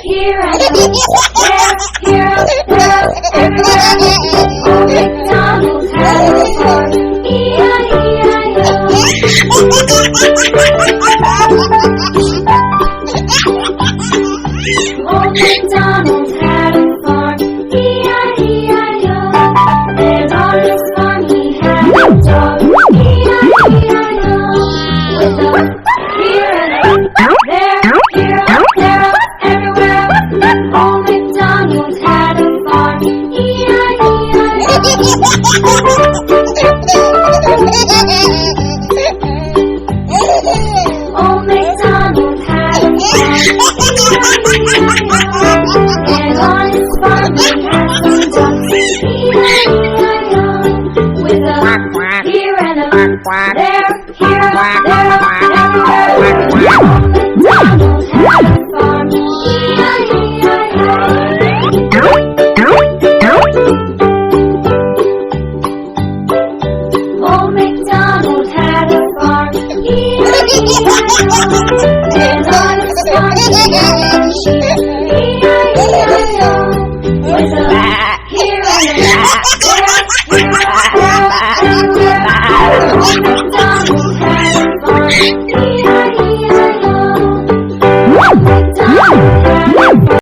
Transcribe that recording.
here and there, here, there, everywhere. Old MacDonald had a farm, E-I-E-I-O. Old MacDonald had a farm, E-I-E-I-O. And on his farm he had a dog, E-I-E-I-O. With a here and there, here, there, everywhere. Old MacDonald had a farm, E-I-E-I-O. Old MacDonald had a farm, and on his farm he had some ducks, E-I-E-I-O. With a here and a there, here, there, everywhere. Old MacDonald had a farm, E-I-E-I-O. Old MacDonald had a farm, E-I-E-I-O. And on his farm he had some sheep, E-I-E-I-O. With a here and a there, here,